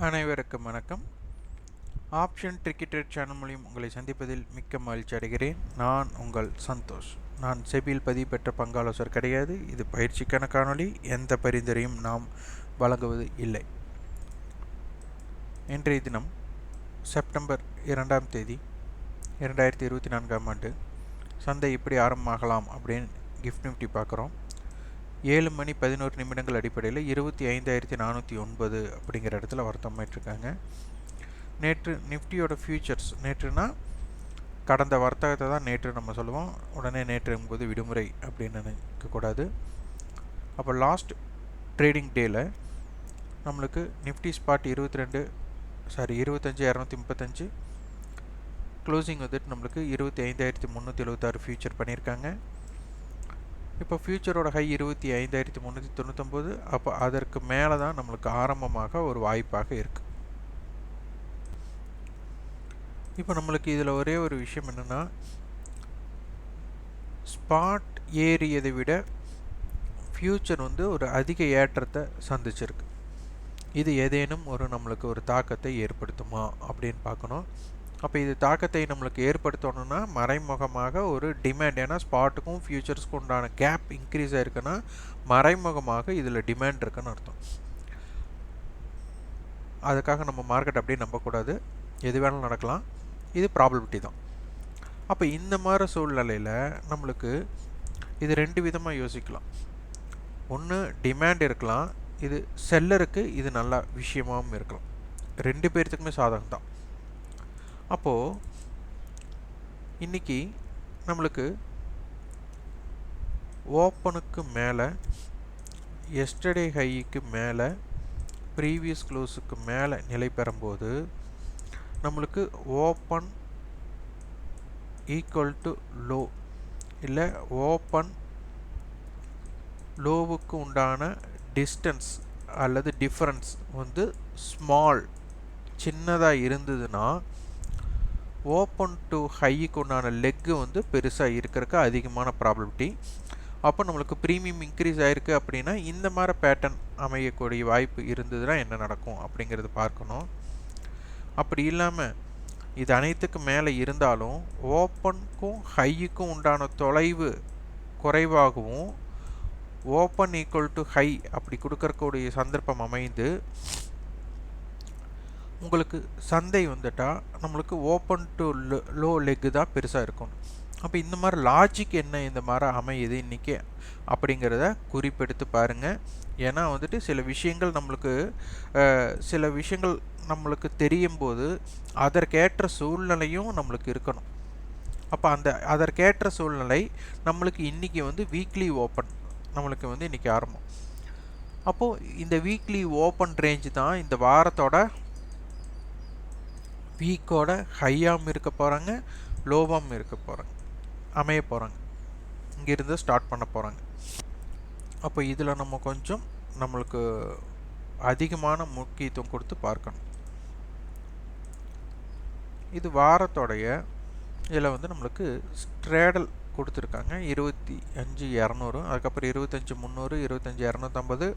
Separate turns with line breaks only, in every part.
அனைவருக்கும் வணக்கம். Option tricky trade channel மூலியம் உங்களை சந்திப்பதில் மிக்க மகிழ்ச்சி அடைகிறேன். நான் உங்கள் சந்தோஷ். நான் செபியில் பதிவு பெற்ற பங்காலோசர் கிடையாது. இது பயிற்சிக்கான காணொளி. எந்த பரிந்துரையும் நாம் வழங்குவது இல்லை. இன்றைய தினம் செப்டம்பர் 2ஆம் தேதி 2024ஆம் ஆண்டு சந்தை எப்படி ஆரம்பமாகலாம் அப்படின்னு கிஃப்ட் நிஃப்டி பார்க்குறோம். 7:11 அடிப்படையில் 25,409 அப்படிங்கிற இடத்துல வர்த்தகமாயிட்ருக்காங்க. நேற்று நிஃப்டியோட ஃபியூச்சர்ஸ், நேற்றுனா கடந்த வர்த்தகத்தை தான் நேற்று நம்ம சொல்லுவோம். உடனே நேற்று என்பது விடுமுறை அப்படின்னு நினைக்கக்கூடாது. அப்போ லாஸ்ட் ட்ரேடிங் டேயில் நம்மளுக்கு நிஃப்டி ஸ்பாட் 25,235 க்ளோசிங் வந்துட்டு நம்மளுக்கு 25,376 ஃபியூச்சர் பண்ணியிருக்காங்க. இப்போ ஃபியூச்சரோட ஹை 25,399. அப்போ அதற்கு மேலே தான் நம்மளுக்கு ஆரம்பமாக ஒரு வாய்ப்பாக இருக்குது. இப்போ நம்மளுக்கு இதில் ஒரே ஒரு விஷயம் என்னென்னா, ஸ்பாட் ஏறியதை விட ஃபியூச்சர் வந்து ஒரு அதிக ஏற்றத்தை சந்திச்சிருக்கு. இது ஏதேனும் நம்மளுக்கு ஒரு தாக்கத்தை ஏற்படுத்துமா அப்படின்னு பார்க்கணும். அப்போ இது தாக்கத்தை நம்மளுக்கு ஏற்படுத்தணும்னா மறைமுகமாக ஒரு டிமாண்ட், ஏன்னா ஸ்பாட்டுக்கும் ஃபியூச்சர்ஸ்க்கும் உண்டான கேப் இன்க்ரீஸ் ஆகிருக்குன்னா மறைமுகமாக இதில் டிமாண்ட் இருக்குன்னு அர்த்தம். அதுக்காக நம்ம மார்க்கெட் அப்படியே நம்பக்கூடாது. எது வேணாலும் நடக்கலாம். இது ப்ராபபிலிட்டி தான். அப்போ இந்த மாதிரி சூழ்நிலையில் நம்மளுக்கு இது ரெண்டு விதமாக யோசிக்கலாம். ஒன்று, டிமாண்ட் இருக்கலாம். இது செல்லருக்கு இது நல்ல விஷயமாகவும் இருக்கலாம். ரெண்டு பேர்த்துக்குமே சாதகம் தான். அப்போது இன்றைக்கி நம்மளுக்கு ஓப்பனுக்கு மேலே, எஸ்டர்டே ஹைக்கு மேலே, ப்ரீவியஸ் க்ளோஸுக்கு மேலே நிலை பெறும்போது நம்மளுக்கு ஓப்பன் ஈக்குவல் டு லோ இல்லை ஓப்பன் லோவுக்கு உண்டான டிஸ்டன்ஸ் அல்லது டிஃபரன்ஸ் வந்து ஸ்மால், சின்னதாக இருந்ததுன்னா ஓப்பன் டு ஹைக்கு உண்டான லெக்கு வந்து பெருசாக இருக்கிறதுக்கு அதிகமான ப்ராபபிலிட்டி. அப்போ நம்மளுக்கு ப்ரீமியம் இன்க்ரீஸ் ஆகிருக்கு அப்படின்னா இந்த மாதிரி பேட்டர்ன் அமையக்கூடிய வாய்ப்பு இருந்ததுன்னா என்ன நடக்கும் அப்படிங்கிறது பார்க்கணும். அப்படி இல்லாமல் இது அனைத்துக்கும் மேலே இருந்தாலும் ஓப்பனுக்கும் ஹையுக்கும் உண்டான தொலைவு குறைவாகவும் ஓப்பன் ஈக்குவல் டு ஹை அப்படி கொடுக்கறக்கூடிய சந்தர்ப்பம் அமைந்து உங்களுக்கு சந்தை வந்துட்டால் நம்மளுக்கு ஓப்பன் டு லோ லெக்கு தான் பெருசாக இருக்கணும். அப்போ இந்த மாதிரி லாஜிக் என்ன இந்த மாதிரி அமையுது இன்றைக்கி அப்படிங்கிறத குறிப்பெடுத்து பாருங்கள். ஏன்னா வந்துட்டு சில விஷயங்கள் நம்மளுக்கு தெரியும் போது அதற்கேற்ற சூழ்நிலையும் நம்மளுக்கு இருக்கணும். அப்போ அதற்கேற்ற சூழ்நிலை நம்மளுக்கு இன்றைக்கி வந்து வீக்லி ஓப்பன் நம்மளுக்கு வந்து இன்றைக்கி ஆரம்பம். அப்போது இந்த வீக்லி ஓப்பன் ரேஞ்ச் தான் இந்த வாரத்தோட வீக்கோட ஹையாகவும் இருக்க போகிறாங்க, லோவாகவும் இருக்க போகிறாங்க, அமைய போகிறாங்க, இங்கிருந்து ஸ்டார்ட் பண்ண போகிறாங்க. அப்போ இதில் நம்ம கொஞ்சம் நம்மளுக்கு அதிகமான முக்கியத்துவம் கொடுத்து பார்க்கணும். இது வாரத்தோடைய இதில் வந்து நம்மளுக்கு ஸ்ட்ரேடல் கொடுத்துருக்காங்க 25,200, அதுக்கப்புறம் 25,300, 25,250,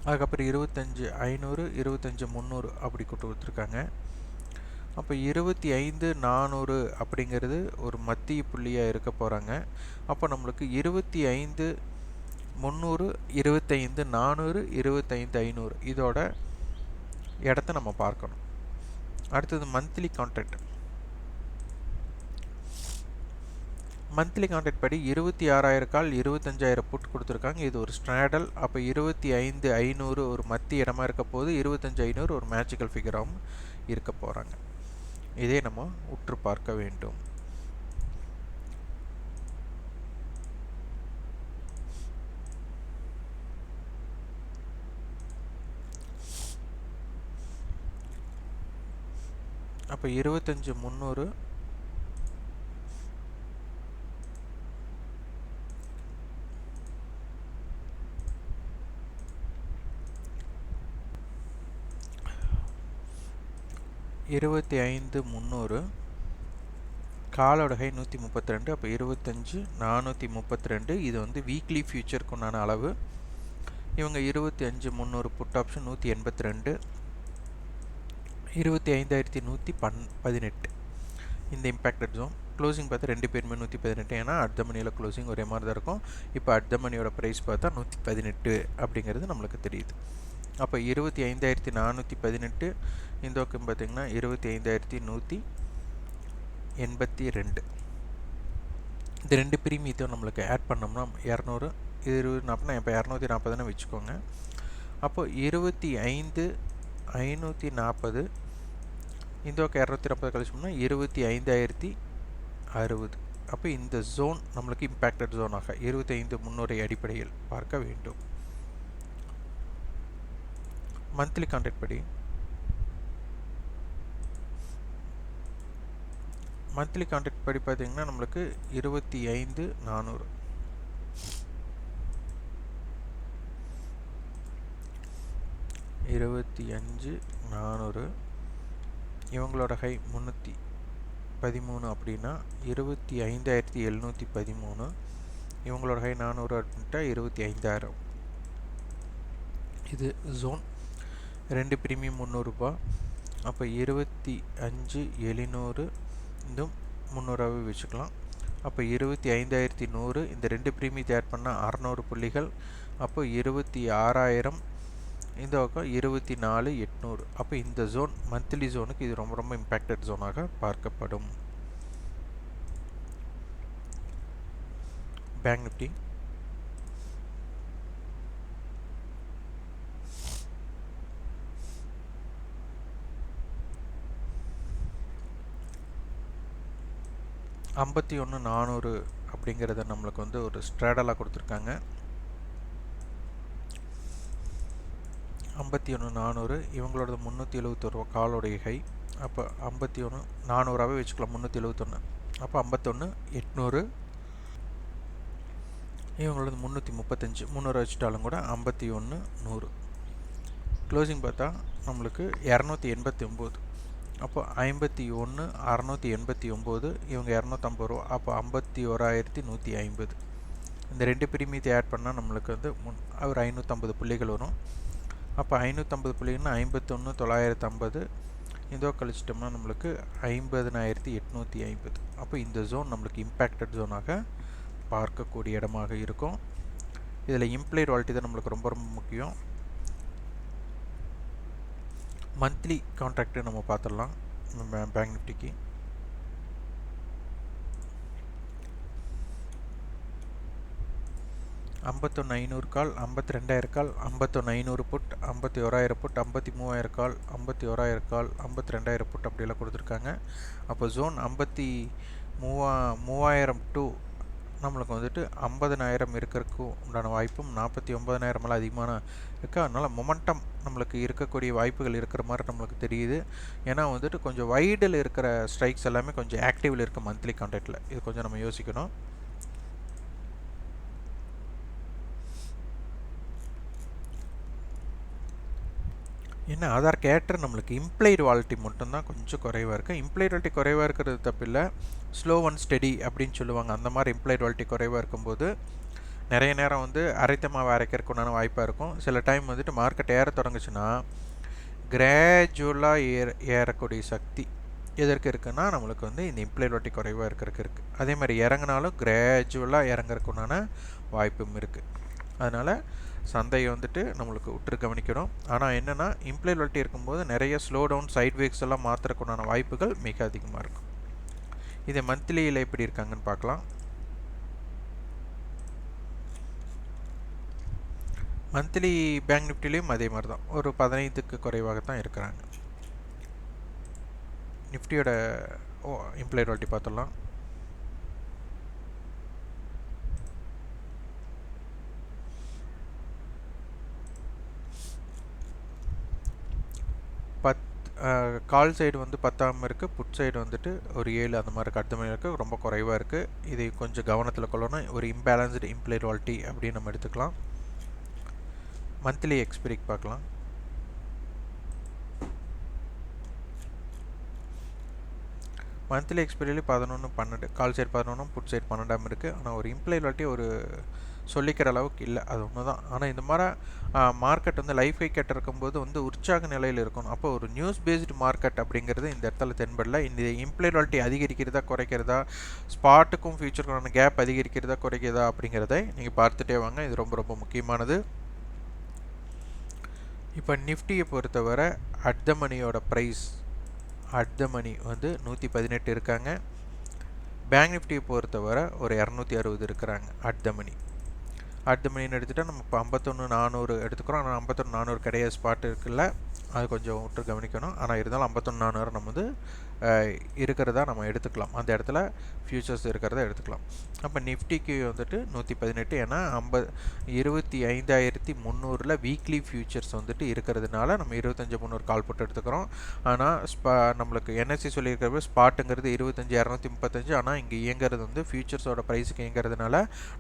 அதுக்கப்புறம் 25,500, 25,300 அப்படி கொடுத்துருக்காங்க. அப்போ 25,400 அப்படிங்கிறது ஒரு மத்திய புள்ளியாக இருக்க போகிறாங்க. அப்போ நம்மளுக்கு 25,300, 25,400, 25,500 இதோட இடத்த நம்ம பார்க்கணும். அடுத்தது மந்த்லி கான்ட்ராக்ட். மந்த்லி கான்ட்ராக்ட் படி 26,000 கால் 25,000 புட் கொடுத்துருக்காங்க. இது ஒரு ஸ்ட்ராடல். அப்போ 25,500 ஒரு மத்திய இடமா இருக்க போது, 25,500 ஒரு மேஜிக்கல் ஃபிகராகவும் இருக்க போகிறாங்க. இதே நம்ம உற்று பார்க்க வேண்டும். அப்போ 25,300 25,300 காலோட ஹை 132. அப்போ 25,432 இது வந்து வீக்லி ஃபியூச்சருக்கு உண்டான அளவு. இவங்க 25,300 புட் ஆப்ஷன் 182, 25,118 இந்த இம்பேக்டட் ஜோன். க்ளோசிங் பார்த்தா 2 பேருமே 118, ஏன்னா அட் த மணியில் க்ளோசிங் ஒரே மாதிரி தான் இருக்கும். இப்போ அட் த மணியோட ப்ரைஸ் பார்த்தா 118 அப்படிங்கிறது நம்மளுக்கு தெரியுது. அப்போ 25,418, இந்த பக்கம் பார்த்திங்கன்னா 25,182. இந்த 2 பிரீமியத்தையும் நம்மளுக்கு ஆட் பண்ணோம்னா 200, இது 20 இப்போ 240 வச்சுக்கோங்க. அப்போ 25,540, இந்த பக்கம் 240 கழிச்சோம்னா 25,060. அப்போ இந்த ஜோன் நம்மளுக்கு இம்பேக்டட் ஜோனாக 25,300 அடிப்படையில் பார்க்க வேண்டும். மந்த்லி கான்ட்ராக்ட் படி பார்த்தீங்கன்னா நம்மளுக்கு 25,400. இவங்களோட ஹை 313 அப்படின்னா 25,713. இவங்களோட ஹை 400 அப்படின்ட்டா 25,000. இது ஜோன். 2 பிரீமியம் 300 ரூபாய். அப்போ 25,700 இந்த 300 வச்சுக்கலாம். அப்போ 25,100, இந்த 2 பிரீமியத்தை ஆட் பண்ணால் 600 புள்ளிகள். அப்போ 26,000, இந்த பக்கம் 24,800. அப்போ இந்த ஜோன் மந்த்லி ஜோனுக்கு இது ரொம்ப ரொம்ப இம்பேக்டட் ஜோனாக பார்க்கப்படும். பேங்க் நிஃப்டி $51,400 அப்படிங்கிறத நம்மளுக்கு வந்து ஒரு ஸ்ட்ராடலாக கொடுத்துருக்காங்க. 51,400 இவங்களோட 371 காலோடைய ஹை. அப்போ 51,400 வச்சுக்கலாம். 371, அப்போ 51,800. இவங்களோட 335, 300 வச்சுட்டாலும் கூட 51,100. க்ளோசிங் பார்த்தா நம்மளுக்கு 289. அப்போ 51,689, இவங்க 250 ரூபா. அப்போ 51,150. இந்த 2 பிரீமியத்தை ஆட் பண்ணால் நம்மளுக்கு வந்து ஒரு 550 புள்ளிகள் வரும். அப்போ 550 புள்ளிகள்னா 51,950. இதோ கழிச்சிட்டோம்னா நம்மளுக்கு 50,850. அப்போ இந்த ஜோன் நம்மளுக்கு இம்பேக்டட் ஜோனாக பார்க்கக்கூடிய இடமாக இருக்கும். இதில் இம்ப்ளைட் வாலிட்டி தான் நம்மளுக்கு ரொம்ப ரொம்ப முக்கியம். மந்த்லி கான்ட்ராக்ட் நம்ம பார்த்துடலாம். பேங்க் நிஃப்டிக்கு 51,500 கால், 52,000 கால், 51,500 புட், 51,000 புட், 53,000 கால், 51,000 கால், 52,000 புட் அப்படியெல்லாம் கொடுத்துருக்காங்க. அப்போ ஜோன் 53,000 டு நம்மளுக்கு வந்துட்டு 50,000 இருக்கிறதுக்கு உண்டான வாய்ப்பும் 49,000 அதிகமான இருக்குது. அதனால் மொமெண்டம் நம்மளுக்கு இருக்கக்கூடிய வாய்ப்புகள் இருக்கிற மாதிரி நம்மளுக்கு தெரியுது. ஏன்னா வந்துட்டு கொஞ்சம் வைடில் இருக்கிற ஸ்ட்ரைக்ஸ் எல்லாமே கொஞ்சம் ஆக்டிவில் இருக்குது மந்த்லி கான்ட்ராக்டில். இது கொஞ்சம் நம்ம யோசிக்கணும். ஏன்னா ஆதார் கேட்டர் நம்மளுக்கு இம்ப்ளைடு வாலிட்டி மட்டும்தான் கொஞ்சம் குறைவாக இருக்குது. இம்ப்ளைடு வாலிட்டி குறைவாக இருக்கிறது தப்பில்லை, ஸ்லோ அண்ட் ஸ்டெடி அப்படின்னு சொல்லுவாங்க. அந்த மாதிரி இம்ப்ளைடு வாலிட்டி குறைவாக இருக்கும்போது நிறைய நேரம் வந்து அரைத்தமாவை அரைக்கிறதுக்குண்டான வாய்ப்பாக இருக்கும். சில டைம் வந்துட்டு மார்க்கெட் ஏற தொடங்குச்சுன்னா கிராஜுவலாக ஏறக்கூடிய சக்தி எதற்கு இருக்குன்னா நம்மளுக்கு வந்து இந்த இம்ப்ளைடு வாலிட்டி குறைவாக இருக்கிறதுக்கு இருக்குது. அதே மாதிரி இறங்கினாலும் கிராஜுவலாக இறங்குறதுக்குண்டான வாய்ப்பும் இருக்குது. அதனால் சந்தையை வந்துட்டு நம்மளுக்கு உற்று கவனிக்கணும். ஆனால் என்னென்னா இம்ப்ளைடு வாலிட்டி இருக்கும்போது நிறைய ஸ்லோ டவுன் சைட் வேக்ஸ் எல்லாம் மாற்றுறதுக்குண்டான வாய்ப்புகள் மிக அதிகமாக இருக்கும். இதை மந்த்லியில் எப்படி இருக்காங்கன்னு பார்க்கலாம். மந்த்லி பேங்க் நிஃப்டிலையும் அதே மாதிரி தான் ஒரு 15க்கு குறைவாக தான் இருக்கிறாங்க. நிஃப்டியோட இம்ப்ளைடு வாலிட்டி பார்த்துடலாம். கால் சைடு வந்து 10 இருக்குது, புட் சைடு வந்துட்டு ஒரு 7 அந்த மாதிரி அடுத்த மாதிரி இருக்குது. ரொம்ப குறைவாக இருக்குது. இது கொஞ்சம் கவனத்தில் கொள்ளணும். ஒரு இம்பேலன்ஸ்டு இம்ப்ளைடு வாலிட்டி அப்படின்னு நம்ம எடுத்துக்கலாம். மந்த்லி எக்ஸ்பைரிக்கு பார்க்கலாம். மந்த்லி எக்ஸ்பைரியில் 11-12, கால் சைடு 11, புட் சைடு 12 இருக்குது. ஆனால் ஒரு இம்ப்ளைடு வாலிட்டி ஒரு சொல்லிக்கிற அளவுக்கு இல்லை, அது ஒன்று தான். ஆனால் இந்த மாதிரி மார்க்கெட் வந்து லைஃப் ஹை கட் இருக்கும்போது வந்து உற்சாக நிலையில் இருக்கணும். அப்போ ஒரு நியூஸ் பேஸ்டு மார்க்கெட் அப்படிங்கிறது இந்த இடத்துல தென்படல. இந்த இம்ப்ளைபிலிட்டி அதிகரிக்கிறதா குறைக்கிறதா, ஸ்பாட்டுக்கும் ஃபியூச்சருக்கான கேப் அதிகரிக்கிறதா குறைக்கிறதா அப்படிங்கிறத நீங்கள் பார்த்துட்டே வாங்க. இது ரொம்ப ரொம்ப முக்கியமானது. இப்போ நிஃப்டியை பொறுத்தவரை அட் த மணியோட ப்ரைஸ் வந்து 118 இருக்காங்க. பேங்க் நிஃப்டியை பொறுத்தவரை ஒரு 260 இருக்கிறாங்க அட் த மணின்னு எடுத்துகிட்டா நம்ம இப்போ 51,400 எடுத்துக்கிறோம். ஆனால் 51,400 கிடையாது, ஸ்பாட் இருக்குல்ல, அது கொஞ்சம் விட்டு கவனிக்கணும். ஆனால் இருந்தாலும் 51,400 நம்ம வந்து இருக்கிறதா நம்ம எடுத்துக்கலாம். அந்த இடத்துல ஃபியூச்சர்ஸ் இருக்கிறத எடுத்துக்கலாம். அப்போ நிஃப்டிக்கு வந்துட்டு 118, ஏன்னா 25,300 வீக்லி ஃபியூச்சர்ஸ் வந்துட்டு இருக்கிறதுனால நம்ம 25,300 கால் போட்டு எடுத்துக்கிறோம். ஆனால் நம்மளுக்கு என்எஸ்சி சொல்லியிருக்கிறது ஸ்பாட்டுங்கிறது 25,235. ஆனால் இங்கே இயங்கிறது வந்து ஃபியூச்சர்ஸோட ப்ரைஸுக்கு இயங்கிறதுனால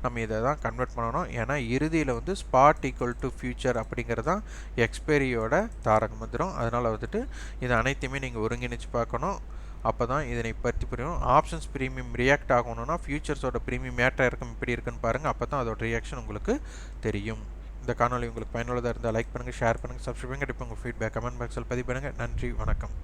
நம்ம இதை தான் கன்வெர்ட் பண்ணணும். ஏன்னா இறுதியில் வந்து ஸ்பாட் ஈக்குவல் டு ஃபியூச்சர் அப்படிங்கிறது தான் எக்ஸ்பைரியோட தாரக மந்திரம். அதனால் வந்துட்டு இது அனைத்தையுமே நீங்கள் ஒருங்கிணைச்சு பார்க்கணும். அப்போ தான் இதனை பற்றி புரியும். ஆப்ஷன்ஸ் ப்ரீமியம் ரியாக்ட் ஆகணும்னா ஃபியூச்சர்ஸோட ப்ரீமியம் ஏற்ற இறக்கம் இப்படி இருக்குன்னு பாருங்கள். அப்போ தான் அதோட ரியாக்ஷன் உங்களுக்கு தெரியும். இந்த காணொலி உங்களுக்கு பயனுள்ளதாக இருந்தால் லைக் பண்ணுங்கள், ஷேர் பண்ணுங்கள், சப்ஸ்கிரைப் பண்ணுங்கள். இப்போ உங்கள் ஃபீட்பேக் கமெண்ட் பாக்ஸில் பதிவு பண்ணுங்கள். நன்றி, வணக்கம்.